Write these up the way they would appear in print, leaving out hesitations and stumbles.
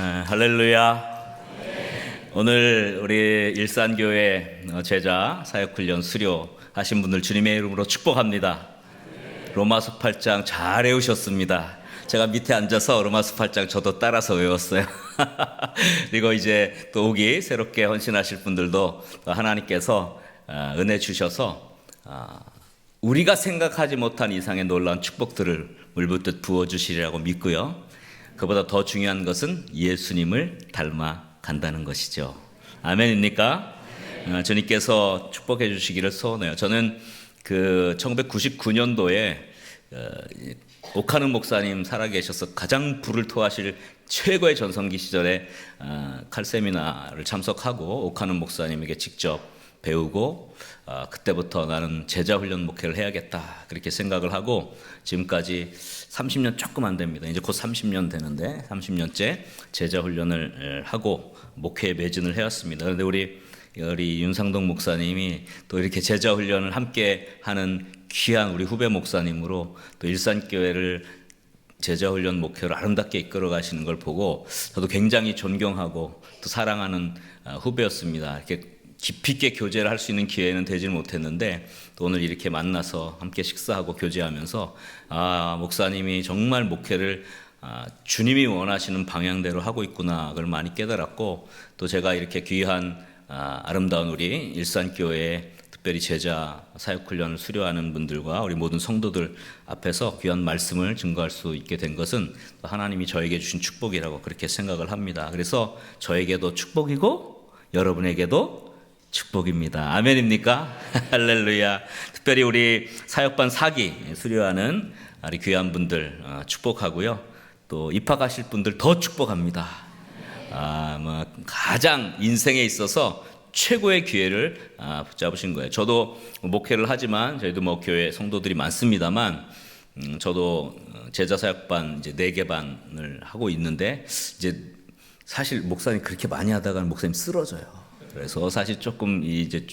할렐루야. 오늘 우리 일산교회 제자 사역훈련 수료하신 분들 주님의 이름으로 축복합니다. 로마서 8장 잘 외우셨습니다. 제가 밑에 앉아서 로마서 8장 저도 따라서 외웠어요. 그리고 이제 또 오기 새롭게 헌신하실 분들도 하나님께서 은혜 주셔서 우리가 생각하지 못한 이상의 놀라운 축복들을 물붓듯 부어주시리라고 믿고요. 그보다 더 중요한 것은 예수님을 닮아 간다는 것이죠. 아멘입니까? 주님께서 축복해 주시기를 소원해요. 저는 그 1999년도에 오카는 목사님 살아계셔서 가장 불을 토하실 최고의 전성기 시절에 칼세미나를 참석하고 오카는 목사님에게 직접 배우고 그때부터 나는 제자훈련 목회를 해야겠다 그렇게 생각을 하고 지금까지 30년 조금 안 됩니다. 이제 곧 30년 되는데 30년째 제자훈련을 하고 목회에 매진을 해왔습니다. 그런데 우리 윤상동 목사님이 또 이렇게 제자훈련을 함께 하는 귀한 우리 후배 목사님으로 또 일산교회를 제자훈련 목회로 아름답게 이끌어 가시는 걸 보고 저도 굉장히 존경하고 또 사랑하는 후배였습니다. 이렇게 깊이 있게 교제를 할 수 있는 기회는 되지 못했는데 또 오늘 이렇게 만나서 함께 식사하고 교제하면서 목사님이 정말 목회를 주님이 원하시는 방향대로 하고 있구나 그걸 많이 깨달았고 또 제가 이렇게 귀한 아름다운 우리 일산교회에 특별히 제자 사역훈련을 수료하는 분들과 우리 모든 성도들 앞에서 귀한 말씀을 증거할 수 있게 된 것은 하나님이 저에게 주신 축복이라고 그렇게 생각을 합니다. 그래서 저에게도 축복이고 여러분에게도 축복입니다. 아멘입니까? 할렐루야. 특별히 우리 사역반 4기 수료하는 우리 귀한 분들 축복하고요. 또 입학하실 분들 더 축복합니다. 가장 인생에 있어서 최고의 기회를 붙잡으신 거예요. 저도 목회를 하지만 저희도 교회 성도들이 많습니다만 저도 제자 사역반 이제 4개 반을 하고 있는데 이제 사실 목사님 그렇게 많이 하다가는 목사님 쓰러져요. 그래서 사실 조금 이제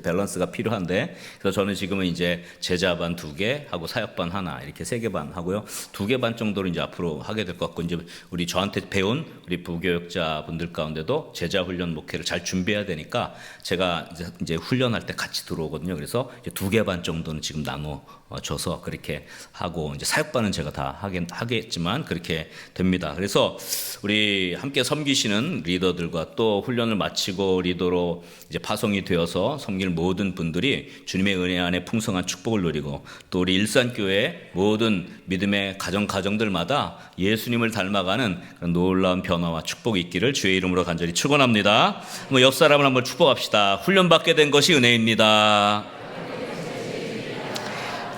밸런스가 필요한데 그래서 저는 지금은 이제 제자반 2개 하고 사역반 하나 이렇게 3개 반 하고요. 2개 반 정도로 이제 앞으로 하게 될 것 같고 이제 우리 저한테 배운 우리 부교육자 분들 가운데도 제자 훈련 목회를 잘 준비해야 되니까 제가 이제 훈련할 때 같이 들어오거든요. 그래서 이제 2개 반 정도는 지금 나눠 줘서 그렇게 하고 이제 사역반은 제가 다 하겠지만 그렇게 됩니다. 그래서 우리 함께 섬기시는 리더들과 또 훈련을 마치고 리더로 이제 파송이 되어서 섬길 모든 분들이 주님의 은혜 안에 풍성한 축복을 누리고 또 우리 일산교회 모든 믿음의 가정들마다 예수님을 닮아가는 그런 놀라운 변화와 축복이 있기를 주의 이름으로 간절히 축원합니다. 옆 사람을 한번 축복합시다. 훈련받게 된 것이 은혜입니다.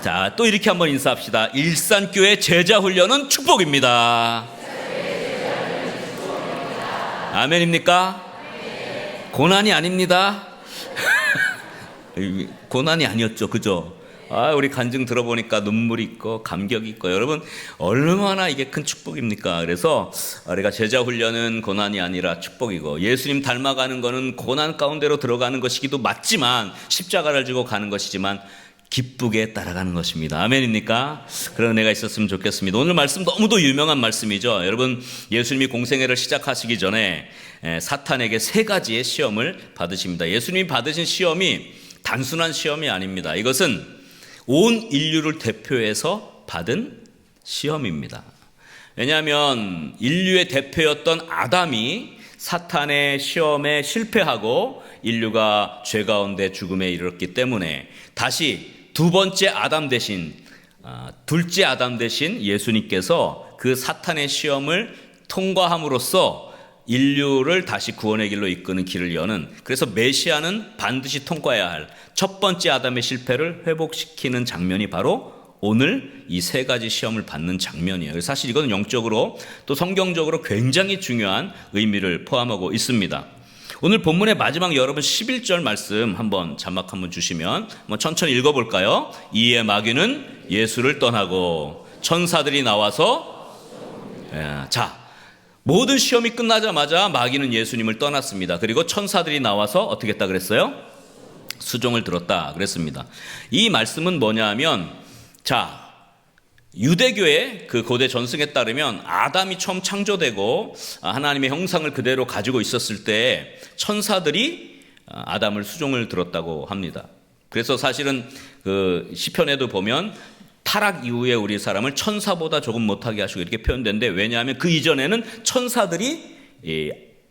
자, 또 이렇게 한번 인사합시다. 일산교회 제자훈련은 축복입니다. 아멘입니까? 고난이 아닙니다. 고난이 아니었죠, 그죠? 우리 간증 들어보니까 눈물이 있고 감격이 있고 여러분 얼마나 이게 큰 축복입니까? 그래서 우리가 제자훈련은 고난이 아니라 축복이고 예수님 닮아가는 거는 고난 가운데로 들어가는 것이기도 맞지만 십자가를 지고 가는 것이지만 기쁘게 따라가는 것입니다. 아멘입니까? 그런 은혜가 있었으면 좋겠습니다. 오늘 말씀 너무도 유명한 말씀이죠. 여러분 예수님이 공생애를 시작하시기 전에 사탄에게 3가지의 시험을 받으십니다. 예수님이 받으신 시험이 단순한 시험이 아닙니다. 이것은 온 인류를 대표해서 받은 시험입니다. 왜냐하면 인류의 대표였던 아담이 사탄의 시험에 실패하고 인류가 죄 가운데 죽음에 이르렀기 때문에 다시 2번째 아담 대신 둘째 아담 대신 예수님께서 그 사탄의 시험을 통과함으로써 인류를 다시 구원의 길로 이끄는 길을 여는 그래서 메시아는 반드시 통과해야 할 첫 번째 아담의 실패를 회복시키는 장면이 바로 오늘 이 3가지 시험을 받는 장면이에요. 사실 이건 영적으로 또 성경적으로 굉장히 중요한 의미를 포함하고 있습니다. 오늘 본문의 마지막 여러분 11절 말씀 한번 자막 한번 주시면 한번 천천히 읽어볼까요? 이에 마귀는 예수를 떠나고 천사들이 나와서 모든 시험이 끝나자마자 마귀는 예수님을 떠났습니다. 그리고 천사들이 나와서 어떻게 했다 그랬어요? 수종을 들었다 그랬습니다. 이 말씀은 뭐냐 하면 유대교의 그 고대 전승에 따르면 아담이 처음 창조되고 하나님의 형상을 그대로 가지고 있었을 때 천사들이 아담을 수종을 들었다고 합니다. 그래서 사실은 그 시편에도 보면 타락 이후에 우리 사람을 천사보다 조금 못하게 하시고 이렇게 표현되는데, 왜냐하면 그 이전에는 천사들이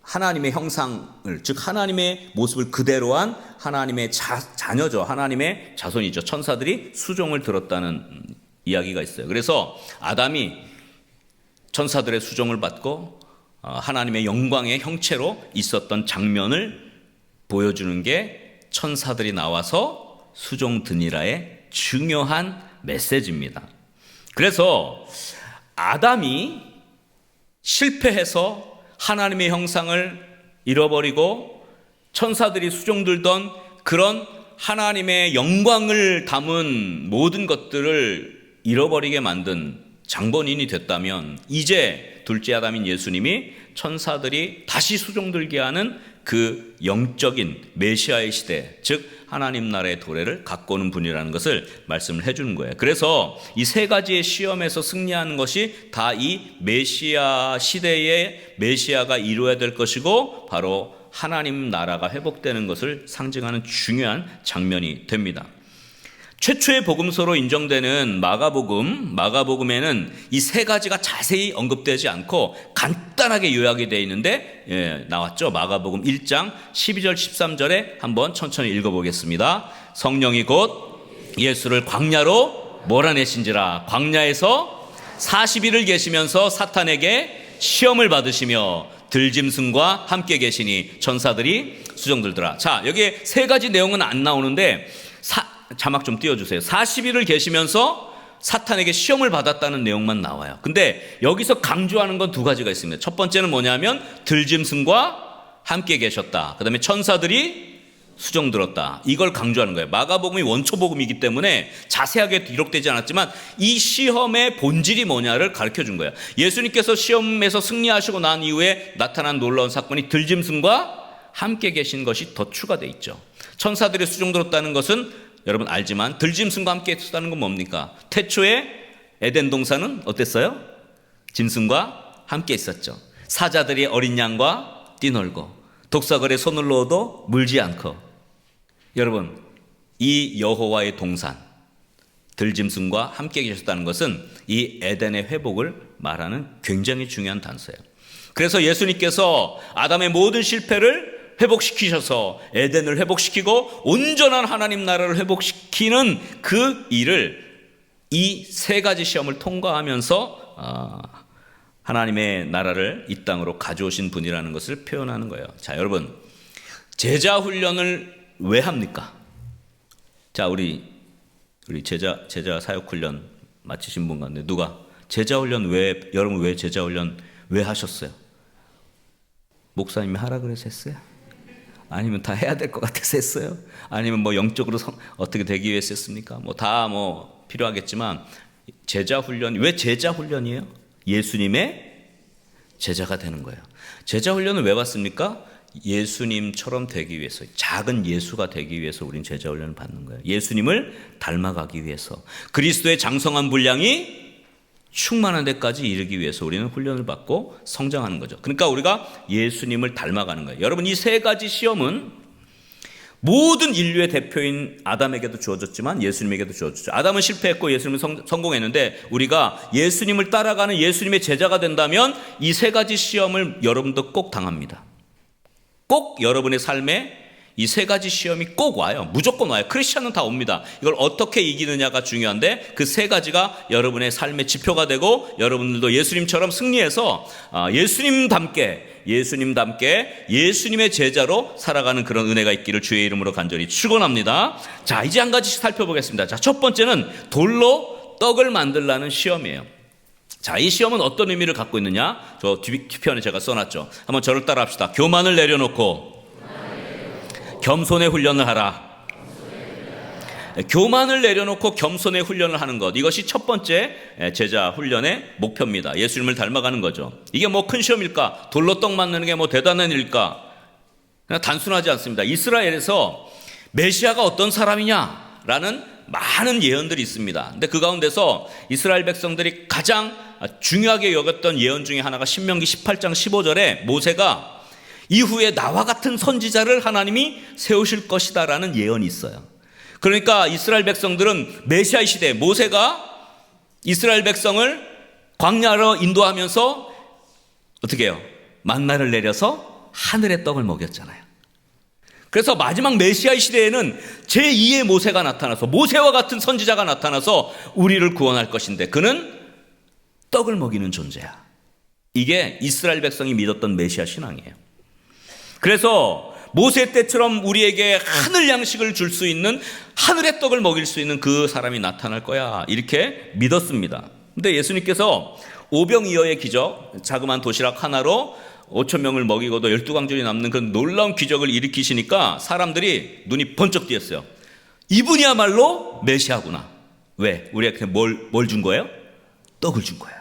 하나님의 형상을, 즉 하나님의 모습을 그대로 한 하나님의 자녀죠. 하나님의 자손이죠. 천사들이 수종을 들었다는 이야기가 있어요. 그래서 아담이 천사들의 수종을 받고 하나님의 영광의 형체로 있었던 장면을 보여주는 게 천사들이 나와서 수종 드니라의 중요한 메시지입니다. 그래서 아담이 실패해서 하나님의 형상을 잃어버리고 천사들이 수종들던 그런 하나님의 영광을 담은 모든 것들을 잃어버리게 만든 장본인이 됐다면, 이제 둘째 아담인 예수님이 천사들이 다시 수종들게 하는 그 영적인 메시아의 시대, 즉 하나님 나라의 도래를 갖고 오는 분이라는 것을 말씀을 해주는 거예요. 그래서 이 세 가지의 시험에서 승리하는 것이 다 이 메시아 시대의 메시아가 이루어야 될 것이고, 바로 하나님 나라가 회복되는 것을 상징하는 중요한 장면이 됩니다. 최초의 복음서로 인정되는 마가복음에는 이 세 가지가 자세히 언급되지 않고 간단하게 요약이 되어 있는데, 나왔죠. 마가복음 1장 12절 13절에 한번 천천히 읽어보겠습니다. 성령이 곧 예수를 광야로 몰아내신지라. 광야에서 40일을 계시면서 사탄에게 시험을 받으시며 들짐승과 함께 계시니 천사들이 수종들더라. 자, 여기에 세 가지 내용은 안 나오는데 자막 좀 띄워주세요. 40일을 계시면서 사탄에게 시험을 받았다는 내용만 나와요. 근데 여기서 강조하는 건 두 가지가 있습니다. 첫 번째는 뭐냐면 들짐승과 함께 계셨다. 그 다음에 천사들이 수종들었다. 이걸 강조하는 거예요. 마가복음이 원초복음이기 때문에 자세하게 기록되지 않았지만 이 시험의 본질이 뭐냐를 가르쳐준 거예요. 예수님께서 시험에서 승리하시고 난 이후에 나타난 놀라운 사건이 들짐승과 함께 계신 것이 더 추가되어 있죠. 천사들이 수종들었다는 것은 여러분 알지만, 들짐승과 함께 있었다는 건 뭡니까? 태초에 에덴 동산은 어땠어요? 짐승과 함께 있었죠. 사자들이 어린 양과 뛰놀고 독사걸에 손을 넣어도 물지 않고. 여러분, 이 여호와의 동산, 들짐승과 함께 계셨다는 것은 이 에덴의 회복을 말하는 굉장히 중요한 단서예요. 그래서 예수님께서 아담의 모든 실패를 회복시키셔서 에덴을 회복시키고 온전한 하나님 나라를 회복시키는 그 일을 이 세 가지 시험을 통과하면서 하나님의 나라를 이 땅으로 가져오신 분이라는 것을 표현하는 거예요. 자, 여러분, 제자 훈련을 왜 합니까? 자, 우리 제자 사역 훈련 마치신 분 같네. 누가 제자 훈련 여러분 왜 제자 훈련 왜 하셨어요? 목사님이 하라 그래서 했어요? 아니면 다 해야 될 것 같아서 했어요? 아니면 뭐 영적으로 어떻게 되기 위해서 했습니까? 다 필요하겠지만, 제자 훈련, 왜 제자 훈련이에요? 예수님의 제자가 되는 거예요. 제자 훈련을 왜 받습니까? 예수님처럼 되기 위해서, 작은 예수가 되기 위해서 우린 제자 훈련을 받는 거예요. 예수님을 닮아가기 위해서, 그리스도의 장성한 분량이 충만한 데까지 이르기 위해서 우리는 훈련을 받고 성장하는 거죠. 그러니까 우리가 예수님을 닮아가는 거예요. 여러분, 이 세 가지 시험은 모든 인류의 대표인 아담에게도 주어졌지만 예수님에게도 주어졌죠. 아담은 실패했고 예수님은 성공했는데, 우리가 예수님을 따라가는 예수님의 제자가 된다면 이 세 가지 시험을 여러분도 꼭 당합니다. 꼭 여러분의 삶에 이 세 가지 시험이 꼭 와요. 무조건 와요. 크리스천은 다 옵니다. 이걸 어떻게 이기느냐가 중요한데, 그 세 가지가 여러분의 삶의 지표가 되고 여러분들도 예수님처럼 승리해서 예수님답게 예수님의 제자로 살아가는 그런 은혜가 있기를 주의 이름으로 간절히 축원합니다. 자, 이제 한 가지씩 살펴보겠습니다. 자, 첫 번째는 돌로 떡을 만들라는 시험이에요. 자, 이 시험은 어떤 의미를 갖고 있느냐? 저 뒤편에 제가 써놨죠. 한번 저를 따라 합시다. 교만을 내려놓고 겸손의 훈련을 하라. 교만을 내려놓고 겸손의 훈련을 하는 것, 이것이 첫 번째 제자 훈련의 목표입니다. 예수님을 닮아가는 거죠. 이게 큰 시험일까? 돌로 떡 만드는 게 대단한 일일까? 그냥 단순하지 않습니다. 이스라엘에서 메시아가 어떤 사람이냐라는 많은 예언들이 있습니다. 근데 그 가운데서 이스라엘 백성들이 가장 중요하게 여겼던 예언 중에 하나가 신명기 18장 15절에 모세가 이후에 나와 같은 선지자를 하나님이 세우실 것이다라는 예언이 있어요. 그러니까 이스라엘 백성들은 메시아 시대에 모세가 이스라엘 백성을 광야로 인도하면서 어떻게 해요? 만나를 내려서 하늘의 떡을 먹였잖아요. 그래서 마지막 메시아 시대에는 제2의 모세가 나타나서 모세와 같은 선지자가 나타나서 우리를 구원할 것인데 그는 떡을 먹이는 존재야. 이게 이스라엘 백성이 믿었던 메시아 신앙이에요. 그래서 모세 때처럼 우리에게 하늘 양식을 줄 수 있는 하늘의 떡을 먹일 수 있는 그 사람이 나타날 거야 이렇게 믿었습니다. 근데 예수님께서 오병이어의 기적, 자그마한 도시락 하나로 5천 명을 먹이고도 12광줄이 남는 그런 놀라운 기적을 일으키시니까 사람들이 눈이 번쩍 띄었어요. 이분이야말로 메시아구나. 왜? 우리가 뭘 준 거예요? 떡을 준 거예요.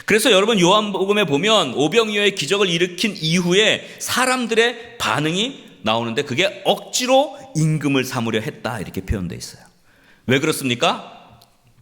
그래서 여러분 요한복음에 보면 오병이어의 기적을 일으킨 이후에 사람들의 반응이 나오는데 그게 억지로 임금을 삼으려 했다 이렇게 표현되어 있어요. 왜 그렇습니까?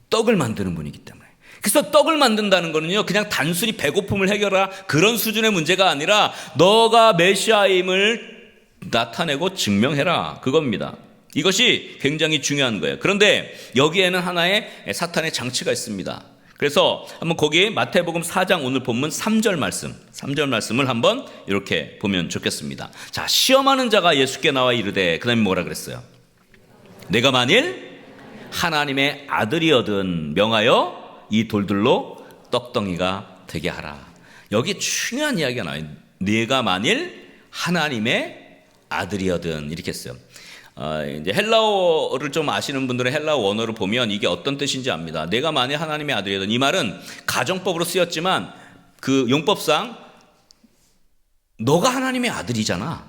떡을 만드는 분이기 때문에. 그래서 떡을 만든다는 거는요 그냥 단순히 배고픔을 해결하라 그런 수준의 문제가 아니라 너가 메시아임을 나타내고 증명해라 그겁니다. 이것이 굉장히 중요한 거예요. 그런데 여기에는 하나의 사탄의 장치가 있습니다. 그래서 한번 거기 마태복음 4장 오늘 본문 3절 말씀을 한번 이렇게 보면 좋겠습니다. 자, 시험하는 자가 예수께 나와 이르되 그다음에 뭐라 그랬어요? 내가 만일 하나님의 아들이거든 명하여 이 돌들로 떡덩이가 되게 하라. 여기 중요한 이야기가 나와요. 네가 만일 하나님의 아들이거든 이렇게 했어요. 이제 헬라어를 좀 아시는 분들은 헬라어 원어를 보면 이게 어떤 뜻인지 압니다. 내가 만일 하나님의 아들이거든. 이 말은 가정법으로 쓰였지만 그 용법상 너가 하나님의 아들이잖아.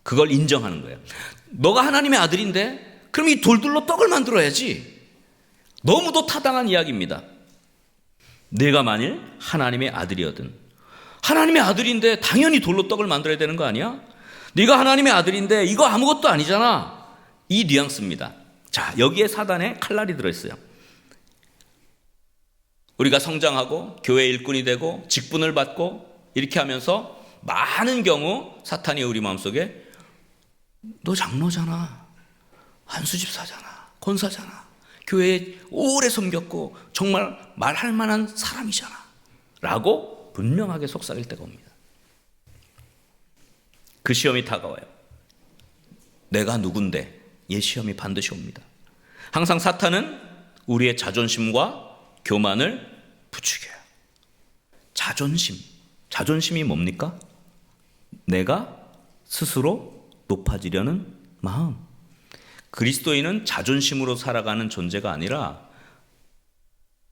그걸 인정하는 거예요. 너가 하나님의 아들인데 그럼 이 돌들로 떡을 만들어야지. 너무도 타당한 이야기입니다. 내가 만일 하나님의 아들이거든. 하나님의 아들인데 당연히 돌로 떡을 만들어야 되는 거 아니야? 네가 하나님의 아들인데 이거 아무것도 아니잖아. 이 뉘앙스입니다. 자, 여기에 사단의 칼날이 들어있어요. 우리가 성장하고 교회 일꾼이 되고 직분을 받고 이렇게 하면서 많은 경우 사탄이 우리 마음속에 너 장로잖아, 한수집사잖아, 권사잖아, 교회에 오래 섬겼고 정말 말할 만한 사람이잖아 라고 분명하게 속삭일 때가 옵니다. 그 시험이 다가와요. 내가 누군데? 이 시험이 반드시 옵니다. 항상 사탄은 우리의 자존심과 교만을 부추겨요. 자존심이 뭡니까? 내가 스스로 높아지려는 마음. 그리스도인은 자존심으로 살아가는 존재가 아니라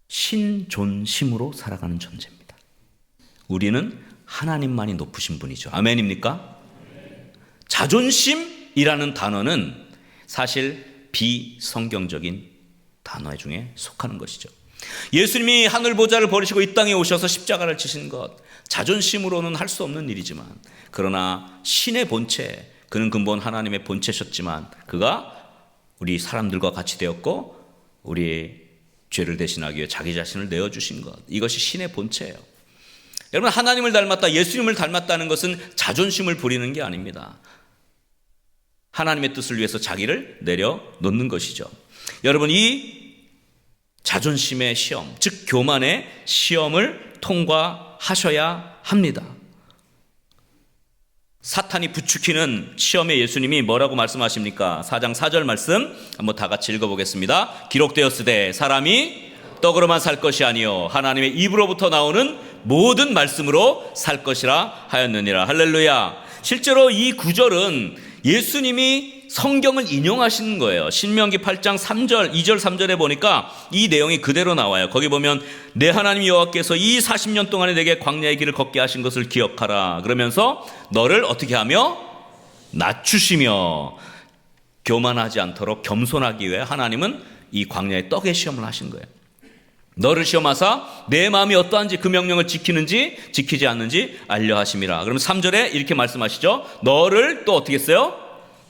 신존심으로 살아가는 존재입니다. 우리는 하나님만이 높으신 분이죠. 아멘입니까? 자존심이라는 단어는 사실 비성경적인 단어 중에 속하는 것이죠. 예수님이 하늘 보좌를 버리시고 이 땅에 오셔서 십자가를 지신 것, 자존심으로는 할 수 없는 일이지만 그러나 신의 본체, 그는 근본 하나님의 본체셨지만 그가 우리 사람들과 같이 되었고 우리 죄를 대신하기 위해 자기 자신을 내어주신 것, 이것이 신의 본체예요. 여러분, 하나님을 닮았다, 예수님을 닮았다는 것은 자존심을 부리는 게 아닙니다. 하나님의 뜻을 위해서 자기를 내려놓는 것이죠. 여러분, 이 자존심의 시험, 즉 교만의 시험을 통과하셔야 합니다. 사탄이 부추기는 시험에 예수님이 뭐라고 말씀하십니까? 4장 4절 말씀 한번 다 같이 읽어보겠습니다. 기록되었으되 사람이 떡으로만 살 것이 아니요 하나님의 입으로부터 나오는 모든 말씀으로 살 것이라 하였느니라. 할렐루야. 실제로 이 구절은 예수님이 성경을 인용하시는 거예요. 신명기 8장 3절, 2절, 3절에 보니까 이 내용이 그대로 나와요. 거기 보면 내 하나님 여호와께서 이 40년 동안에 내게 광야의 길을 걷게 하신 것을 기억하라. 그러면서 너를 어떻게 하며? 낮추시며 교만하지 않도록 겸손하기 위해 하나님은 이 광야의 떡의 시험을 하신 거예요. 너를 시험하사 내 마음이 어떠한지 그 명령을 지키는지 지키지 않는지 알려 하심이라. 그러면 3절에 이렇게 말씀하시죠. 너를 또 어떻게 했어요?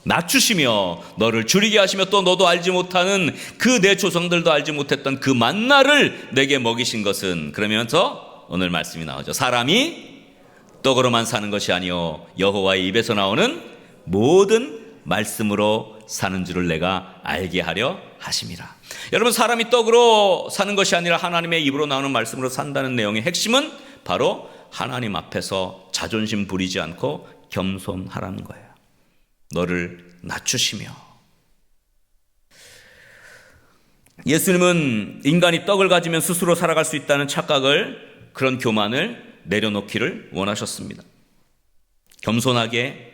낮추시며 너를 줄이게 하시며 또 너도 알지 못하는 그 내 조상들도 알지 못했던 그 만나를 내게 먹이신 것은, 그러면서 오늘 말씀이 나오죠. 사람이 떡으로만 사는 것이 아니요 여호와의 입에서 나오는 모든 말씀으로 사는 줄을 내가 알게 하려 하심이라. 여러분, 사람이 떡으로 사는 것이 아니라 하나님의 입으로 나오는 말씀으로 산다는 내용의 핵심은 바로 하나님 앞에서 자존심 부리지 않고 겸손하라는 거예요. 너를 낮추시며. 예수님은 인간이 떡을 가지면 스스로 살아갈 수 있다는 착각을, 그런 교만을 내려놓기를 원하셨습니다. 겸손하게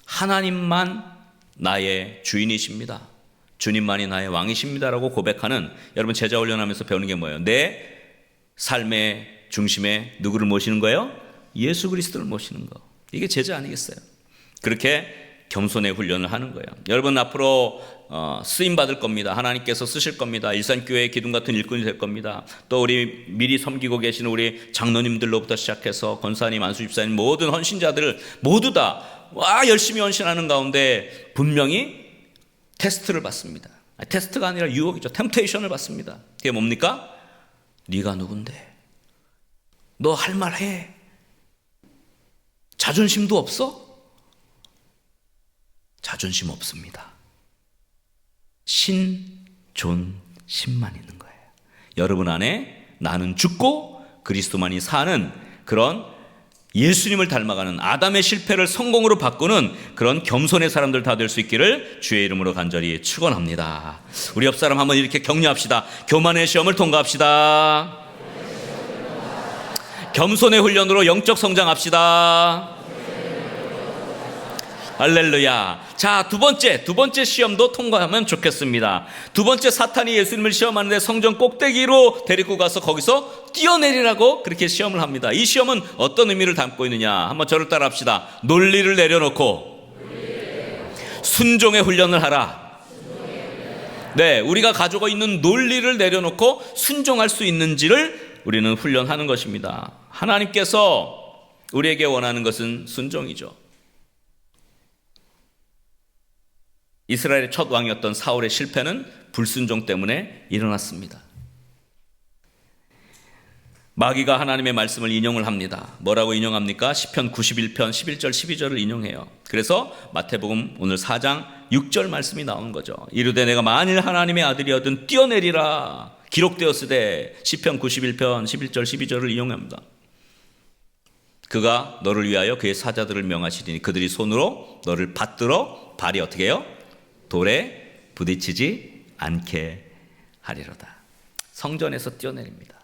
하나님만 나의 주인이십니다, 주님만이 나의 왕이십니다라고 고백하는, 여러분 제자 훈련하면서 배우는 게 뭐예요? 내 삶의 중심에 누구를 모시는 거예요? 예수 그리스도를 모시는 거. 이게 제자 아니겠어요? 그렇게 겸손의 훈련을 하는 거예요. 여러분 앞으로 쓰임 받을 겁니다. 하나님께서 쓰실 겁니다. 일산교회의 기둥 같은 일꾼이 될 겁니다. 또 우리 미리 섬기고 계시는 우리 장로님들로부터 시작해서 권사님, 안수집사님, 모든 헌신자들을 모두 다 열심히 헌신하는 가운데 분명히 테스트를 받습니다. 테스트가 아니라 유혹이죠. 템테이션을 받습니다. 그게 뭡니까? 네가 누군데? 너 할 말 해? 자존심도 없어? 자존심 없습니다. 신존심만 있는 거예요. 여러분 안에 나는 죽고 그리스도만이 사는 그런 예수님을 닮아가는, 아담의 실패를 성공으로 바꾸는 그런 겸손의 사람들 다 될 수 있기를 주의 이름으로 간절히 축원합니다. 우리 옆 사람 한번 이렇게 격려합시다. 교만의 시험을 통과합시다. 겸손의 훈련으로 영적 성장합시다. 할렐루야. 자, 두 번째 시험도 통과하면 좋겠습니다. 두 번째, 사탄이 예수님을 시험하는데 성전 꼭대기로 데리고 가서 거기서 뛰어내리라고 그렇게 시험을 합니다. 이 시험은 어떤 의미를 담고 있느냐? 한번 저를 따라 합시다. 논리를 내려놓고 순종의 훈련을 하라. 네, 우리가 가지고 있는 논리를 내려놓고 순종할 수 있는지를 우리는 훈련하는 것입니다. 하나님께서 우리에게 원하는 것은 순종이죠. 이스라엘의 첫 왕이었던 사울의 실패는 불순종 때문에 일어났습니다. 마귀가 하나님의 말씀을 인용을 합니다. 뭐라고 인용합니까? 시편 91편 11절 12절을 인용해요. 그래서 마태복음 오늘 4장 6절 말씀이 나오는 거죠. 이르되 내가 만일 하나님의 아들이어든 뛰어내리라 기록되었으되, 시편 91편 11절 12절을 인용합니다. 그가 너를 위하여 그의 사자들을 명하시리니 그들이 손으로 너를 받들어 발이 어떻게 해요? 돌에 부딪히지 않게 하리로다. 성전에서 뛰어내립니다.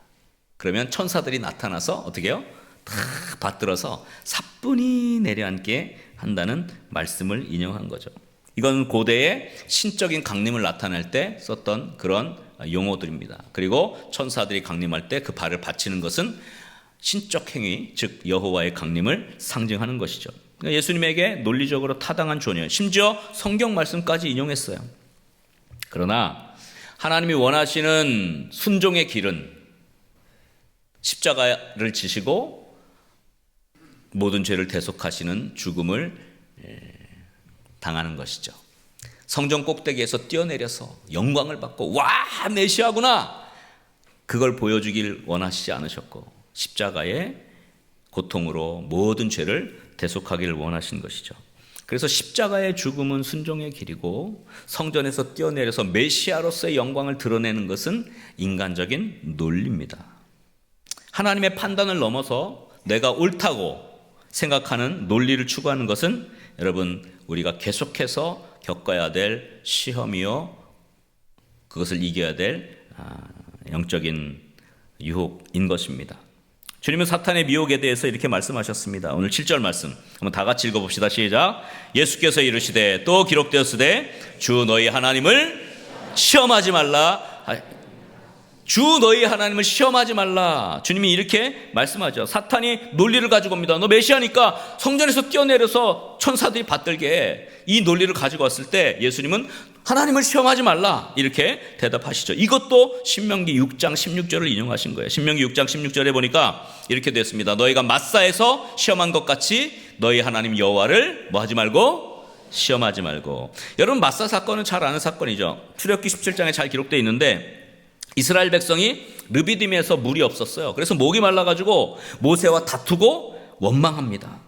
그러면 천사들이 나타나서 어떻게 해요? 다 받들어서 사뿐히 내려앉게 한다는 말씀을 인용한 거죠. 이건 고대의 신적인 강림을 나타낼 때 썼던 그런 용어들입니다. 그리고 천사들이 강림할 때 그 발을 받치는 것은 신적 행위, 즉 여호와의 강림을 상징하는 것이죠. 예수님에게 논리적으로 타당한 조언이에요. 심지어 성경 말씀까지 인용했어요. 그러나 하나님이 원하시는 순종의 길은 십자가를 지시고 모든 죄를 대속하시는 죽음을 당하는 것이죠. 성전 꼭대기에서 뛰어내려서 영광을 받고 와 메시아구나, 그걸 보여주길 원하시지 않으셨고 십자가의 고통으로 모든 죄를 대속하기를 원하신 것이죠. 그래서 십자가의 죽음은 순종의 길이고 성전에서 뛰어내려서 메시아로서의 영광을 드러내는 것은 인간적인 논리입니다. 하나님의 판단을 넘어서 내가 옳다고 생각하는 논리를 추구하는 것은 여러분 우리가 계속해서 겪어야 될 시험이요, 그것을 이겨야 될 영적인 유혹인 것입니다. 주님은 사탄의 미혹에 대해서 이렇게 말씀하셨습니다. 오늘 7절 말씀 한번 다 같이 읽어봅시다. 시작. 예수께서 이르시되 또 기록되었으되 주 너희 하나님을 시험하지 말라. 주 너희 하나님을 시험하지 말라. 주님이 이렇게 말씀하죠. 사탄이 논리를 가지고 옵니다. 너 메시아니까 성전에서 뛰어내려서 천사들이 받들게 해. 이 논리를 가지고 왔을 때 예수님은 하나님을 시험하지 말라 이렇게 대답하시죠. 이것도 신명기 6장 16절을 인용하신 거예요. 신명기 6장 16절에 보니까 이렇게 됐습니다. 너희가 마사에서 시험한 것 같이 너희 하나님 여호와를 뭐 하지 말고 시험하지 말고. 여러분, 마사 사건은 잘 아는 사건이죠. 출애굽기 17장에 잘 기록되어 있는데 이스라엘 백성이 르비딤에서 물이 없었어요. 그래서 목이 말라가지고 모세와 다투고 원망합니다.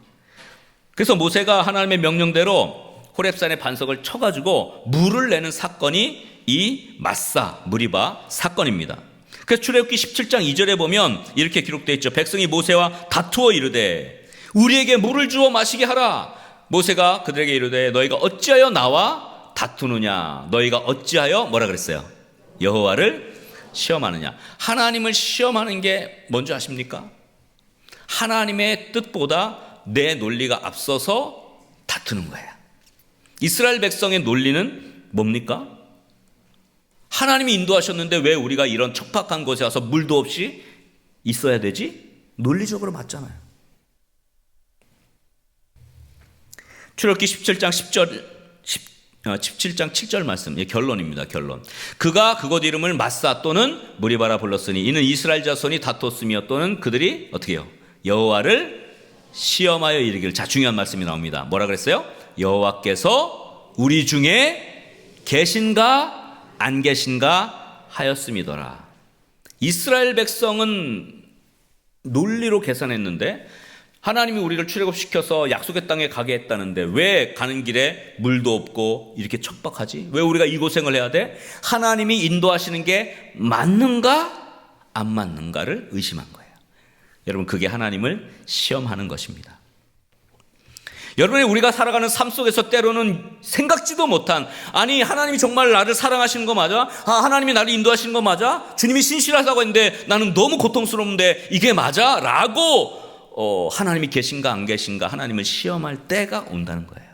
그래서 모세가 하나님의 명령대로 호렙산의 반석을 쳐가지고 물을 내는 사건이 이 마사 무리바 사건입니다. 그래서 출애굽기 17장 2절에 보면 이렇게 기록되어 있죠. 백성이 모세와 다투어 이르되 우리에게 물을 주어 마시게 하라. 모세가 그들에게 이르되 너희가 어찌하여 나와 다투느냐. 너희가 어찌하여 뭐라 그랬어요? 여호와를 시험하느냐. 하나님을 시험하는 게 뭔지 아십니까? 하나님의 뜻보다 내 논리가 앞서서 다투는 거예요. 이스라엘 백성의 논리는 뭡니까? 하나님이 인도하셨는데 왜 우리가 이런 척박한 곳에 와서 물도 없이 있어야 되지? 논리적으로 맞잖아요. 출애굽기 17장 17장 7절 말씀, 결론입니다. 결론. 그가 그곳 이름을 마사 또는 무리바라 불렀으니 이는 이스라엘 자손이 다퉜으며 또는 그들이 어떻게 해요? 여호와를 시험하여 이르기를. 자, 중요한 말씀이 나옵니다. 뭐라 그랬어요? 여호와께서 우리 중에 계신가 안 계신가 하였음이더라. 이스라엘 백성은 논리로 계산했는데 하나님이 우리를 출애굽시켜서 약속의 땅에 가게 했다는데 왜 가는 길에 물도 없고 이렇게 척박하지? 왜 우리가 이 고생을 해야 돼? 하나님이 인도하시는 게 맞는가 안 맞는가를 의심한 거예요. 여러분, 그게 하나님을 시험하는 것입니다. 여러분이 우리가 살아가는 삶 속에서 때로는 생각지도 못한, 아니 하나님이 정말 나를 사랑하시는 거 맞아? 하나님이 나를 인도하시는 거 맞아? 주님이 신실하다고 했는데 나는 너무 고통스러운데 이게 맞아? 라고 하나님이 계신가 안 계신가 하나님을 시험할 때가 온다는 거예요.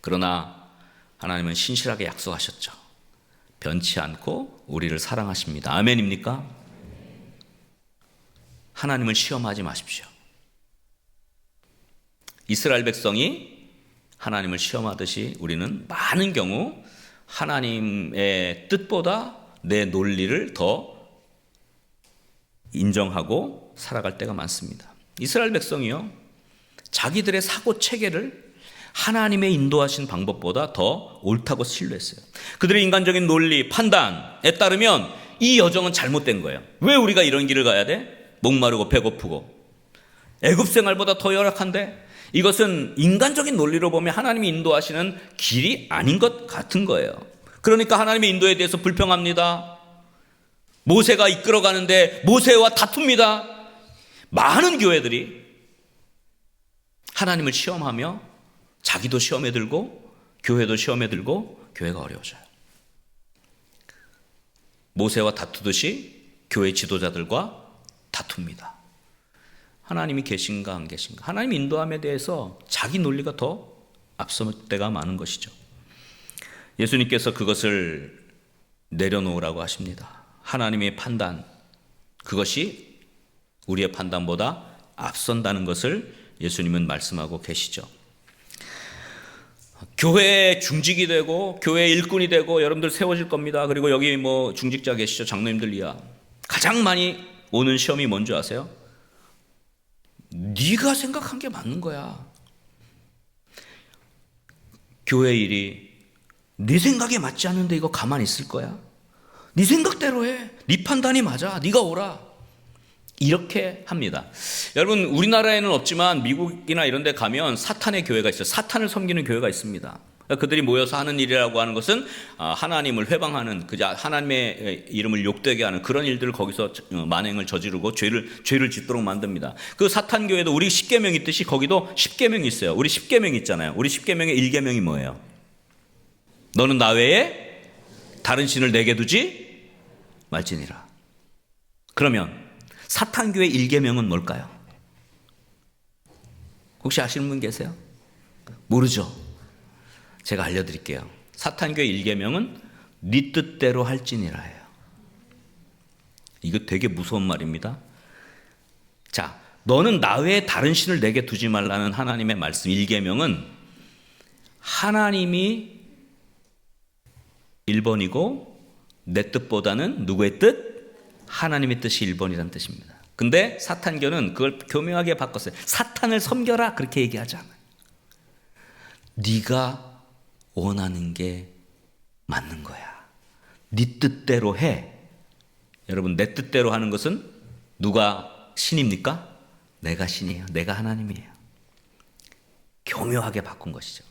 그러나 하나님은 신실하게 약속하셨죠. 변치 않고 우리를 사랑하십니다. 아멘입니까? 하나님을 시험하지 마십시오. 이스라엘 백성이 하나님을 시험하듯이 우리는 많은 경우 하나님의 뜻보다 내 논리를 더 인정하고 살아갈 때가 많습니다. 이스라엘 백성이요, 자기들의 사고 체계를 하나님의 인도하신 방법보다 더 옳다고 신뢰했어요. 그들의 인간적인 논리, 판단에 따르면 이 여정은 잘못된 거예요. 왜 우리가 이런 길을 가야 돼? 목마르고 배고프고 애굽 생활보다 더 열악한데? 이것은 인간적인 논리로 보면 하나님이 인도하시는 길이 아닌 것 같은 거예요. 그러니까 하나님의 인도에 대해서 불평합니다. 모세가 이끌어가는데 모세와 다툽니다. 많은 교회들이 하나님을 시험하며 자기도 시험에 들고 교회도 시험에 들고 교회가 어려워져요. 모세와 다투듯이 교회 지도자들과 다툽니다. 하나님이 계신가 안 계신가, 하나님 인도함에 대해서 자기 논리가 더 앞설 때가 많은 것이죠. 예수님께서 그것을 내려놓으라고 하십니다. 하나님의 판단, 그것이 우리의 판단보다 앞선다는 것을 예수님은 말씀하고 계시죠. 교회의 중직이 되고 교회의 일꾼이 되고 여러분들 세워질 겁니다. 그리고 여기 뭐 중직자 계시죠. 장로님들 이하. 가장 많이 오는 시험이 뭔지 아세요? 네가 생각한 게 맞는 거야. 교회 일이 네 생각에 맞지 않는데 이거 가만히 있을 거야? 네 생각대로 해. 네 판단이 맞아. 네가 오라. 이렇게 합니다. 여러분, 우리나라에는 없지만 미국이나 이런 데 가면 사탄의 교회가 있어요. 사탄을 섬기는 교회가 있습니다. 그들이 모여서 하는 일이라고 하는 것은 하나님을 회방하는, 하나님의 이름을 욕되게 하는 그런 일들을 거기서 만행을 저지르고 죄를 짓도록 만듭니다. 그 사탄 교회도 우리 10계명 있듯이 거기도 10계명이 있어요. 우리 10계명 있잖아요. 우리 10계명의 1계명이 뭐예요? 너는 나 외에 다른 신을 내게 두지 말지니라. 그러면 사탄 교회 1계명은 뭘까요? 혹시 아시는 분 계세요? 모르죠? 제가 알려드릴게요. 사탄교회 1계명은 네 뜻대로 할지니라예요. 이거 되게 무서운 말입니다. 자, 너는 나 외에 다른 신을 내게 두지 말라는 하나님의 말씀 1계명은 하나님이 1번이고 내 뜻보다는 누구의 뜻? 하나님의 뜻이 1번이라는 뜻입니다. 근데 사탄교는 그걸 교묘하게 바꿨어요. 사탄을 섬겨라 그렇게 얘기하지 않아요. 네가 원하는 게 맞는 거야. 네 뜻대로 해. 여러분, 내 뜻대로 하는 것은 누가 신입니까? 내가 신이에요. 내가 하나님이에요. 교묘하게 바꾼 것이죠.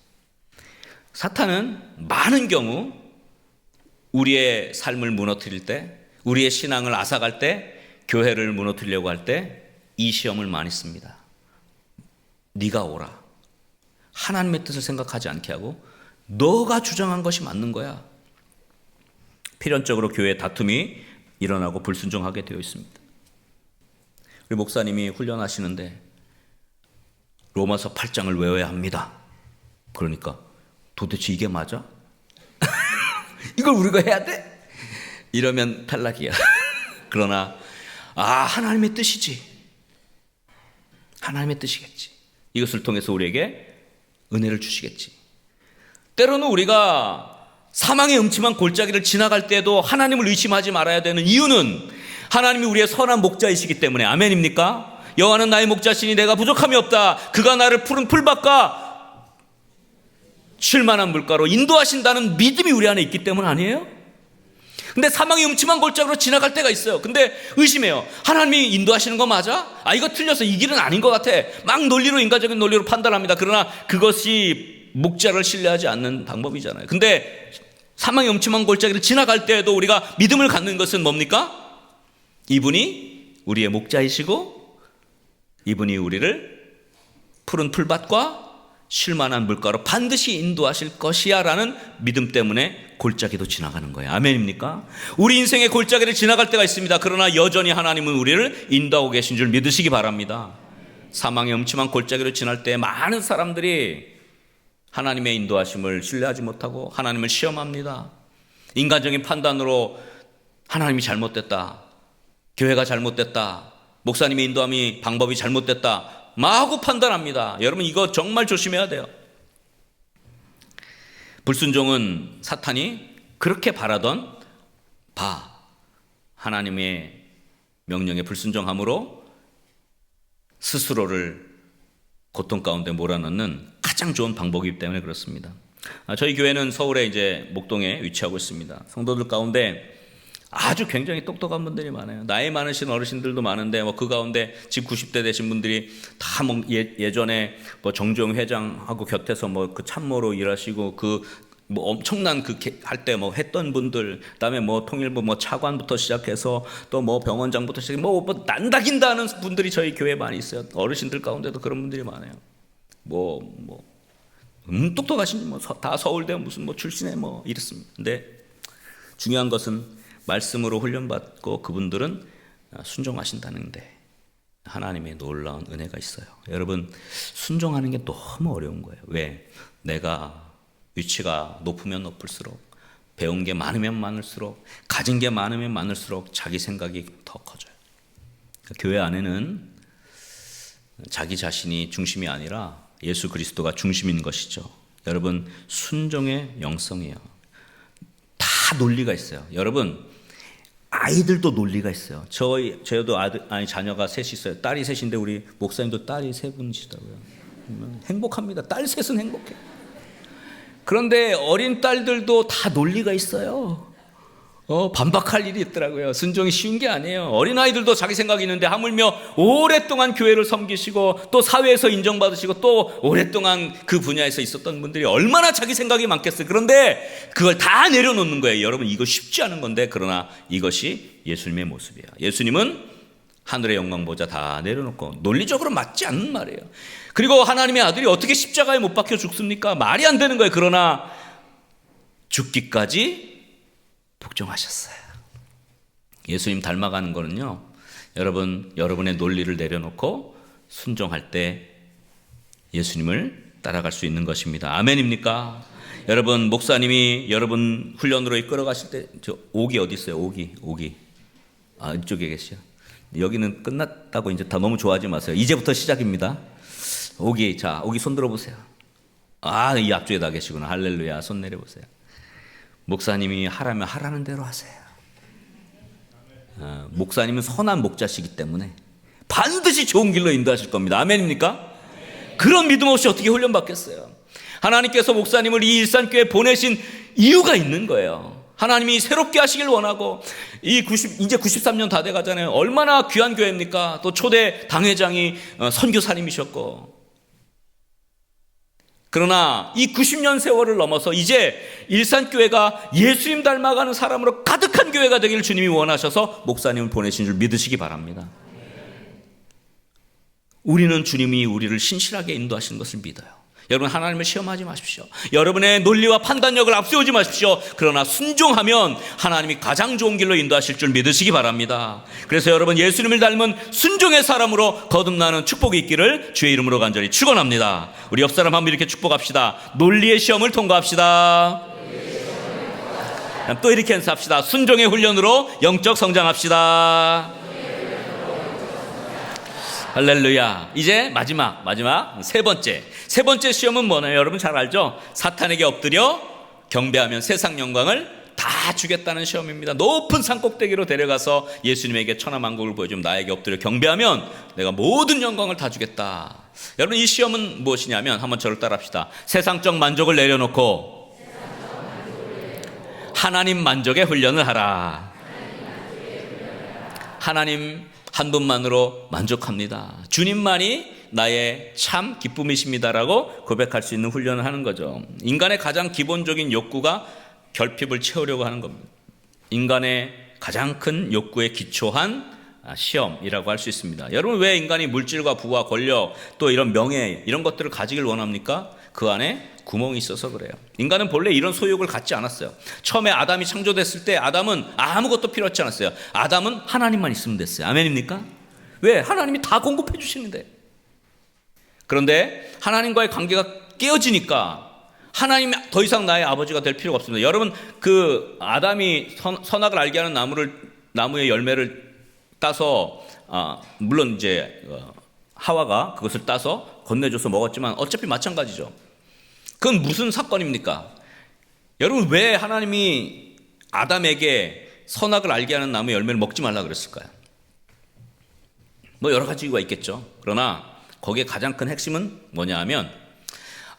사탄은 많은 경우 우리의 삶을 무너뜨릴 때, 우리의 신앙을 앗아갈 때, 교회를 무너뜨리려고 할 때 이 시험을 많이 씁니다. 네가 오라. 하나님의 뜻을 생각하지 않게 하고 너가 주장한 것이 맞는 거야. 필연적으로 교회에 다툼이 일어나고 불순종하게 되어 있습니다. 우리 목사님이 훈련하시는데 로마서 8장을 외워야 합니다. 그러니까 도대체 이게 맞아? 이걸 우리가 해야 돼? 이러면 탈락이야. 그러나 하나님의 뜻이지. 하나님의 뜻이겠지. 이것을 통해서 우리에게 은혜를 주시겠지. 때로는 우리가 사망의 음침한 골짜기를 지나갈 때도 하나님을 의심하지 말아야 되는 이유는 하나님이 우리의 선한 목자이시기 때문에. 아멘입니까? 여호와는 나의 목자시니 내가 부족함이 없다. 그가 나를 푸른 풀밭과 쉴 만한 물가로 인도하신다는 믿음이 우리 안에 있기 때문 아니에요? 근데 사망의 음침한 골짜기로 지나갈 때가 있어요. 근데 의심해요. 하나님이 인도하시는 거 맞아? 이거 틀려서 이 길은 아닌 것 같아. 막 인간적인 논리로 판단합니다. 그러나 그것이 목자를 신뢰하지 않는 방법이잖아요. 근데 사망의 음침한 골짜기를 지나갈 때에도 우리가 믿음을 갖는 것은 뭡니까? 이분이 우리의 목자이시고 이분이 우리를 푸른 풀밭과 쉴만한 물가로 반드시 인도하실 것이야 라는 믿음 때문에 골짜기도 지나가는 거예요. 아멘입니까? 우리 인생의 골짜기를 지나갈 때가 있습니다. 그러나 여전히 하나님은 우리를 인도하고 계신 줄 믿으시기 바랍니다. 사망의 음침한 골짜기를 지날 때 많은 사람들이 하나님의 인도하심을 신뢰하지 못하고 하나님을 시험합니다. 인간적인 판단으로 하나님이 잘못됐다, 교회가 잘못됐다, 목사님의 인도함이 방법이 잘못됐다 마구 판단합니다. 여러분, 이거 정말 조심해야 돼요. 불순종은 사탄이 그렇게 바라던 하나님의 명령에 불순종함으로 스스로를 고통 가운데 몰아넣는 가장 좋은 방법이기 때문에 그렇습니다. 저희 교회는 서울에 이제 목동에 위치하고 있습니다. 성도들 가운데 아주 굉장히 똑똑한 분들이 많아요. 나이 많으신 어르신들도 많은데 그 가운데 지금 90대 되신 분들이 다 예전에 정주영 회장하고 곁에서 그 참모로 일하시고 엄청난 할 때 했던 분들, 그다음에 통일부 차관부터 시작해서 또 병원장부터 시작해 난다긴다 하는 분들이 저희 교회에 많이 있어요. 어르신들 가운데도 그런 분들이 많아요. 똑똑하신 다 서울대 무슨 출신에 이랬습니다. 근데 중요한 것은 말씀으로 훈련받고 그분들은 순종하신다는데 하나님의 놀라운 은혜가 있어요. 여러분, 순종하는 게 너무 어려운 거예요. 왜? 내가 위치가 높으면 높을수록, 배운 게 많으면 많을수록, 가진 게 많으면 많을수록 자기 생각이 더 커져요. 교회 안에는 자기 자신이 중심이 아니라 예수 그리스도가 중심인 것이죠. 여러분, 순종의 영성이에요. 다 논리가 있어요. 여러분, 아이들도 논리가 있어요. 저도 자녀가 셋이 있어요. 딸이 셋인데 우리 목사님도 딸이 세 분이시다고요. 행복합니다. 딸 셋은 행복해. 그런데 어린 딸들도 다 논리가 있어요. 반박할 일이 있더라고요. 순종이 쉬운 게 아니에요. 어린아이들도 자기 생각이 있는데 하물며 오랫동안 교회를 섬기시고 또 사회에서 인정받으시고 또 오랫동안 그 분야에서 있었던 분들이 얼마나 자기 생각이 많겠어요. 그런데 그걸 다 내려놓는 거예요. 여러분, 이거 쉽지 않은 건데 그러나 이것이 예수님의 모습이에요. 예수님은 하늘의 영광 보좌 다 내려놓고 논리적으로 맞지 않는 말이에요. 그리고 하나님의 아들이 어떻게 십자가에 못 박혀 죽습니까? 말이 안 되는 거예요. 그러나 죽기까지 복종하셨어요. 예수님 닮아가는 거는요, 여러분의 논리를 내려놓고 순종할 때 예수님을 따라갈 수 있는 것입니다. 아멘입니까? 여러분, 목사님이 여러분 훈련으로 이끌어 가실 때 옥이 어디 있어요? 옥이 이쪽에 계시죠. 여기는 끝났다고 이제 다 너무 좋아하지 마세요. 이제부터 시작입니다. 옥이 손 들어보세요. 이 앞쪽에 다 계시구나. 할렐루야. 손 내려보세요. 목사님이 하라면 하라는 대로 하세요. 목사님은 선한 목자시기 때문에 반드시 좋은 길로 인도하실 겁니다. 아멘입니까? 그런 믿음 없이 어떻게 훈련받겠어요? 하나님께서 목사님을 이 일산교회에 보내신 이유가 있는 거예요. 하나님이 새롭게 하시길 원하고, 이제 93년 다 돼가잖아요. 얼마나 귀한 교회입니까? 또 초대 당회장이 선교사님이셨고. 그러나 이 90년 세월을 넘어서 이제 일산교회가 예수님 닮아가는 사람으로 가득한 교회가 되기를 주님이 원하셔서 목사님을 보내신 줄 믿으시기 바랍니다. 우리는 주님이 우리를 신실하게 인도하시는 것을 믿어요. 여러분, 하나님을 시험하지 마십시오. 여러분의 논리와 판단력을 앞세우지 마십시오. 그러나 순종하면 하나님이 가장 좋은 길로 인도하실 줄 믿으시기 바랍니다. 그래서 여러분, 예수님을 닮은 순종의 사람으로 거듭나는 축복이 있기를 주의 이름으로 간절히 축원합니다. 우리 옆 사람 한번 이렇게 축복합시다. 논리의 시험을 통과합시다. 또 이렇게 연습합시다. 순종의 훈련으로 영적 성장합시다. 할렐루야. 이제 마지막 세 번째 시험은 뭐냐면, 여러분 잘 알죠? 사탄에게 엎드려 경배하면 세상 영광을 다 주겠다는 시험입니다. 높은 산 꼭대기로 데려가서 예수님에게 천하만국을 보여주면, 나에게 엎드려 경배하면 내가 모든 영광을 다 주겠다. 여러분, 이 시험은 무엇이냐면, 한번 저를 따라합시다. 세상적 만족을 내려놓고 하나님 만족의 훈련을 하라. 하나님 한 분만으로 만족합니다. 주님만이 나의 참 기쁨이십니다라고 고백할 수 있는 훈련을 하는 거죠. 인간의 가장 기본적인 욕구가 결핍을 채우려고 하는 겁니다. 인간의 가장 큰 욕구에 기초한 시험이라고 할 수 있습니다. 여러분, 왜 인간이 물질과 부와 권력, 또 이런 명예, 이런 것들을 가지길 원합니까? 그 안에 구멍이 있어서 그래요. 인간은 본래 이런 소욕을 갖지 않았어요. 처음에 아담이 창조됐을 때 아담은 아무것도 필요하지 않았어요. 아담은 하나님만 있으면 됐어요. 아멘입니까? 왜? 하나님이 다 공급해 주시는데. 그런데 하나님과의 관계가 깨어지니까 하나님이 더 이상 나의 아버지가 될 필요가 없습니다. 여러분, 그 아담이 선악을 알게 하는 나무의 열매를 따서, 물론 이제 하와가 그것을 따서 건네줘서 먹었지만 어차피 마찬가지죠. 그건 무슨 사건입니까? 여러분, 왜 하나님이 아담에게 선악을 알게 하는 나무의 열매를 먹지 말라 그랬을까요? 뭐 여러 가지 이유가 있겠죠. 그러나 거기에 가장 큰 핵심은 뭐냐 하면,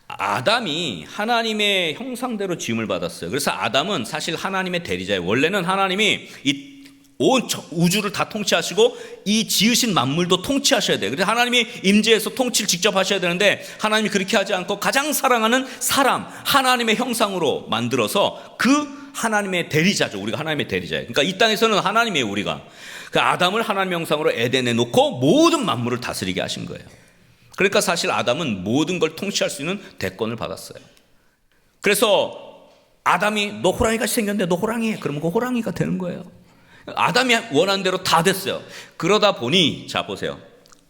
아담이 하나님의 형상대로 지음을 받았어요. 그래서 아담은 사실 하나님의 대리자예요. 원래는 하나님이 이 온 우주를 다 통치하시고 이 지으신 만물도 통치하셔야 돼요. 그래서 하나님이 임재해서 통치를 직접 하셔야 되는데, 하나님이 그렇게 하지 않고 가장 사랑하는 사람, 하나님의 형상으로 만들어서 그 하나님의 대리자죠. 우리가 하나님의 대리자예요. 그러니까 이 땅에서는 하나님이에요, 우리가. 그 아담을 하나님의 형상으로 에덴에 놓고 모든 만물을 다스리게 하신 거예요. 그러니까 사실 아담은 모든 걸 통치할 수 있는 대권을 받았어요. 그래서 아담이 너 호랑이같이 생겼는데 너 호랑이 해. 그러면 그 호랑이가 되는 거예요. 아담이 원하는 대로 다 됐어요. 그러다 보니, 자 보세요.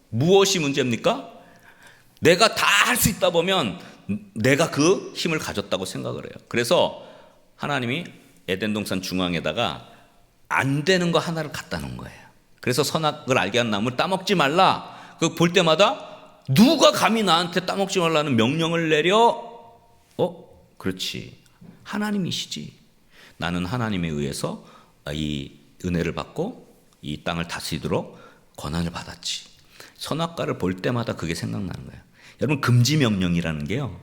무엇이 문제입니까? 내가 다 할 수 있다 보면 내가 그 힘을 가졌다고 생각을 해요. 그래서 하나님이 에덴 동산 중앙에다가 안 되는 거 하나를 갖다 놓은 거예요. 그래서 선악을 알게 하는 나무를 따먹지 말라. 그 볼 때마다 누가 감히 나한테 따먹지 말라는 명령을 내려? 그렇지. 하나님이시지. 나는 하나님에 의해서 이 은혜를 받고 이 땅을 다스리도록 권한을 받았지. 선악과를 볼 때마다 그게 생각나는 거예요. 여러분, 금지 명령이라는 게요,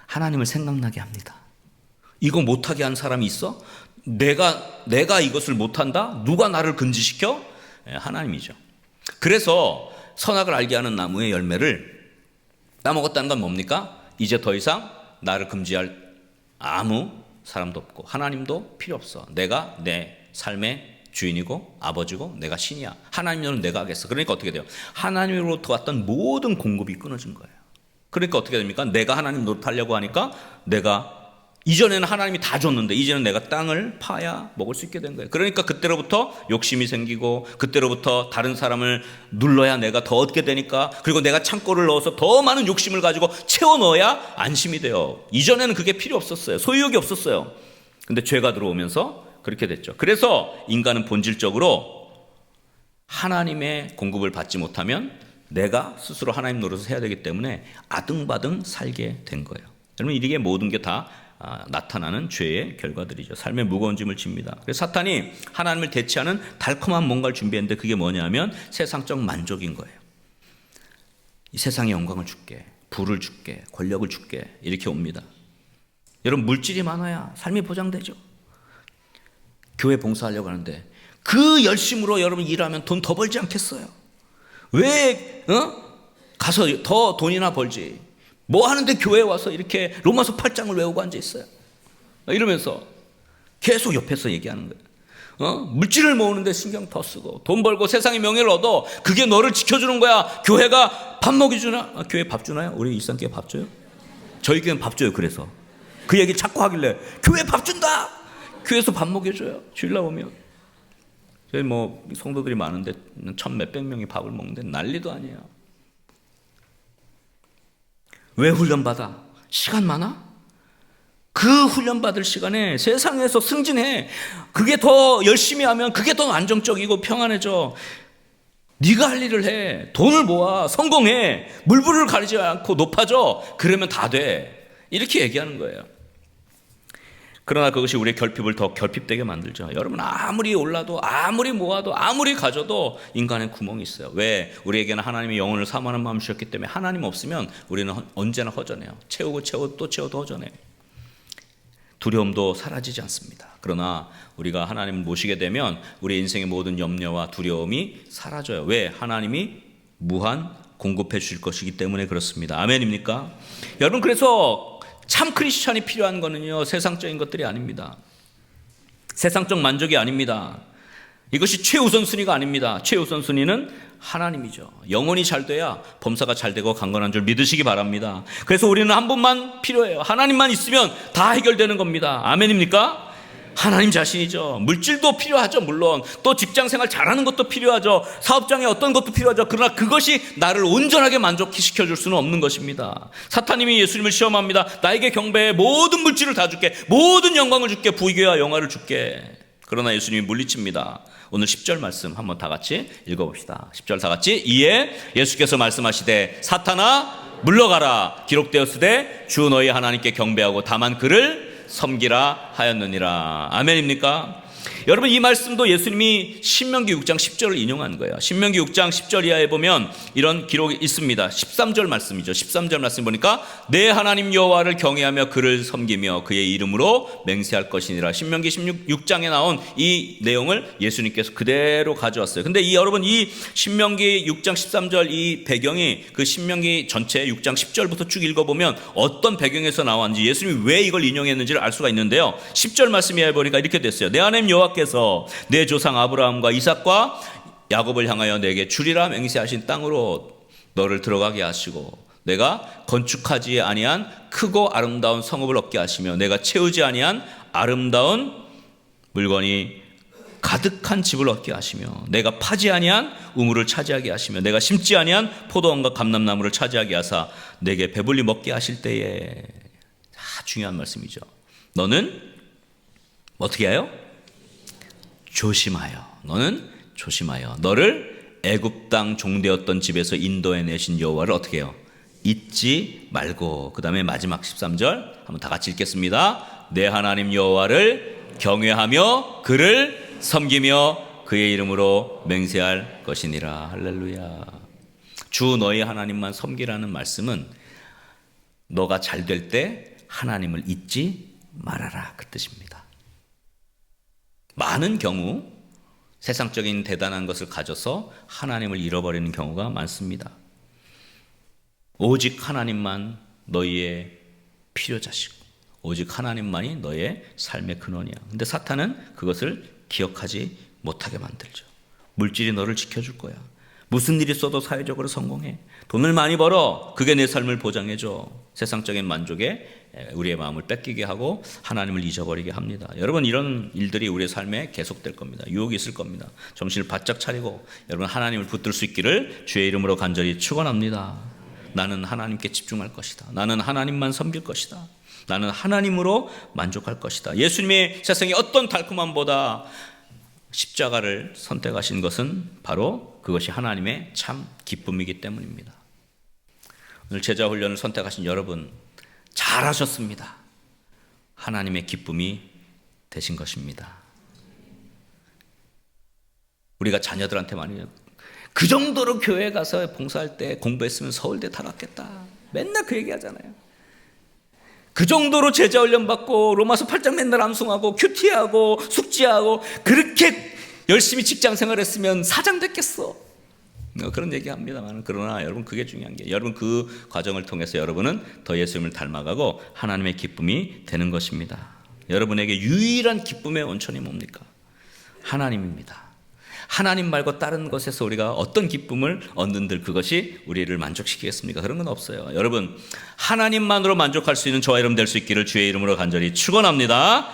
하나님을 생각나게 합니다. 이거 못하게 한 사람이 있어? 내가 이것을 못한다? 누가 나를 금지시켜? 하나님이죠. 그래서 선악을 알게 하는 나무의 열매를 따먹었다는 건 뭡니까? 이제 더 이상 나를 금지할 아무 사람도 없고 하나님도 필요 없어. 내가 내 삶의 주인이고 아버지고 내가 신이야. 하나님은 내가 하겠어. 그러니까 어떻게 돼요? 하나님으로부터 왔던 모든 공급이 끊어진 거예요. 그러니까 어떻게 됩니까? 내가 하나님 노릇하려고 하니까 내가, 이전에는 하나님이 다 줬는데 이제는 내가 땅을 파야 먹을 수 있게 된 거예요. 그러니까 그때로부터 욕심이 생기고, 그때로부터 다른 사람을 눌러야 내가 더 얻게 되니까, 그리고 내가 창고를 넣어서 더 많은 욕심을 가지고 채워 넣어야 안심이 돼요. 이전에는 그게 필요 없었어요. 소유욕이 없었어요. 근데 죄가 들어오면서 그렇게 됐죠. 그래서 인간은 본질적으로 하나님의 공급을 받지 못하면 내가 스스로 하나님 노릇을 해야 되기 때문에 아등바등 살게 된 거예요. 여러분, 이게 모든 게 다 나타나는 죄의 결과들이죠. 삶의 무거운 짐을 집니다. 그래서 사탄이 하나님을 대체하는 달콤한 뭔가를 준비했는데, 그게 뭐냐면 세상적 만족인 거예요. 이 세상의 영광을 줄게, 부를 줄게, 권력을 줄게 이렇게 옵니다. 여러분 물질이 많아야 삶이 보장되죠. 교회 봉사하려고 하는데 그 열심으로 여러분 일하면 돈 더 벌지 않겠어요? 왜 가서 더 돈이나 벌지? 뭐 하는데 교회에 와서 이렇게 로마서 8장을 외우고 앉아 있어요? 이러면서 계속 옆에서 얘기하는 거예요. 물질을 모으는데 신경 더 쓰고 돈 벌고 세상의 명예를 얻어. 그게 너를 지켜주는 거야. 교회가 밥 먹여주나? 교회 밥 주나요? 우리 일산교회 밥 줘요? 저희 교회는 밥 줘요. 그래서 그 얘기 자꾸 하길래 교회 밥 준다. 교회에서 밥 먹여줘요. 주일날 오면. 저희 뭐 성도들이 많은데 1,000몇백 명이 밥을 먹는데 난리도 아니에요. 왜 훈련받아? 시간 많아? 그 훈련받을 시간에 세상에서 승진해. 그게 더 열심히 하면 그게 더 안정적이고 평안해져. 네가 할 일을 해. 돈을 모아. 성공해. 물불을 가리지 않고 높아져. 그러면 다 돼. 이렇게 얘기하는 거예요. 그러나 그것이 우리의 결핍을 더 결핍되게 만들죠. 여러분 아무리 올라도 아무리 모아도 아무리 가져도 인간의 구멍이 있어요. 왜? 우리에게는 하나님이 영혼을 사모하는 마음을 주셨기 때문에 하나님 없으면 우리는 언제나 허전해요. 채우고 또 채워도 허전해요. 두려움도 사라지지 않습니다. 그러나 우리가 하나님을 모시게 되면 우리 인생의 모든 염려와 두려움이 사라져요. 왜? 하나님이 무한 공급해 주실 것이기 때문에 그렇습니다. 아멘입니까? 여러분 그래서 참 크리스찬이 필요한 거는요 세상적인 것들이 아닙니다. 세상적 만족이 아닙니다. 이것이 최우선순위가 아닙니다. 최우선순위는 하나님이죠. 영혼이 잘 돼야 범사가 잘 되고 강건한 줄 믿으시기 바랍니다. 그래서 우리는 한 분만 필요해요. 하나님만 있으면 다 해결되는 겁니다. 아멘입니까? 하나님 자신이죠. 물질도 필요하죠. 물론 또 직장생활 잘하는 것도 필요하죠. 사업장에 어떤 것도 필요하죠. 그러나 그것이 나를 온전하게 만족시켜줄 수는 없는 것입니다. 사탄님이 예수님을 시험합니다. 나에게 경배해. 모든 물질을 다 줄게. 모든 영광을 줄게. 부귀와 영화를 줄게. 그러나 예수님이 물리칩니다. 오늘 10절 말씀 한번 다 같이 읽어봅시다. 10절 다 같이. 이에 예수께서 말씀하시되 사탄아 물러가라. 기록되었으되 주 너희 하나님께 경배하고 다만 그를 섬기라 하였느니라. 아멘입니까? 여러분 이 말씀도 예수님이 신명기 6장 10절을 인용한 거예요. 신명기 6장 10절 이하에 보면 이런 기록이 있습니다. 13절 말씀이죠. 13절 말씀 보니까 내 하나님 여호와를 경외하며 그를 섬기며 그의 이름으로 맹세할 것이니라. 신명기 16장에 나온 이 내용을 예수님께서 그대로 가져왔어요. 근데 여러분 이 신명기 6장 13절 이 배경이 그 신명기 전체 6장 10절부터 쭉 읽어보면 어떤 배경에서 나왔는지 예수님이 왜 이걸 인용했는지를 알 수가 있는데요. 10절 말씀에 보니까 이렇게 됐어요. 내 하나님 여호와께서 내 조상 아브라함과 이삭과 야곱을 향하여 내게 주리라 맹세하신 땅으로 너를 들어가게 하시고 내가 건축하지 아니한 크고 아름다운 성읍을 얻게 하시며 내가 채우지 아니한 아름다운 물건이 가득한 집을 얻게 하시며 내가 파지 아니한 우물을 차지하게 하시며 내가 심지 아니한 포도원과 감람나무를 차지하게 하사 내게 배불리 먹게 하실 때에 중요한 말씀이죠. 너는 어떻게 해요? 조심하여. 너는 조심하여. 너를 애굽 땅 종되었던 집에서 인도해 내신 여호와를 어떻게 해요? 잊지 말고. 그 다음에 마지막 13절 한번 다 같이 읽겠습니다. 내 하나님 여호와를 경외하며 그를 섬기며 그의 이름으로 맹세할 것이니라. 할렐루야. 주 너희 하나님만 섬기라는 말씀은 너가 잘 될 때 하나님을 잊지 말아라 그 뜻입니다. 많은 경우 세상적인 대단한 것을 가져서 하나님을 잃어버리는 경우가 많습니다. 오직 하나님만 너희의 필요자시고 오직 하나님만이 너의 삶의 근원이야. 근데 사탄은 그것을 기억하지 못하게 만들죠. 물질이 너를 지켜줄 거야. 무슨 일이 있어도 사회적으로 성공해. 돈을 많이 벌어. 그게 내 삶을 보장해줘. 세상적인 만족에 우리의 마음을 뺏기게 하고 하나님을 잊어버리게 합니다. 여러분 이런 일들이 우리의 삶에 계속될 겁니다. 유혹이 있을 겁니다. 정신을 바짝 차리고 여러분 하나님을 붙들 수 있기를 주의 이름으로 간절히 축원합니다. 나는 하나님께 집중할 것이다. 나는 하나님만 섬길 것이다. 나는 하나님으로 만족할 것이다. 예수님의 세상에 어떤 달콤함보다 십자가를 선택하신 것은 바로 그것이 하나님의 참 기쁨이기 때문입니다. 오늘 제자 훈련을 선택하신 여러분 잘하셨습니다. 하나님의 기쁨이 되신 것입니다. 우리가 자녀들한테 많이 그 정도로 교회 가서 봉사할 때 공부했으면 서울대 다 갔겠다. 맨날 그 얘기하잖아요. 그 정도로 제자 훈련 받고 로마서 8장 맨날 암송하고 큐티하고 숙지하고 그렇게 열심히 직장 생활했으면 사장 됐겠어. 그런 얘기합니다만, 그러나 여러분 그게 중요한 게, 여러분 그 과정을 통해서 여러분은 더 예수님을 닮아가고 하나님의 기쁨이 되는 것입니다. 여러분에게 유일한 기쁨의 원천이 뭡니까? 하나님입니다. 하나님 말고 다른 것에서 우리가 어떤 기쁨을 얻는들 그것이 우리를 만족시키겠습니까? 그런 건 없어요. 여러분, 하나님만으로 만족할 수 있는 저와 여러분 될 수 있기를 주의 이름으로 간절히 축원합니다.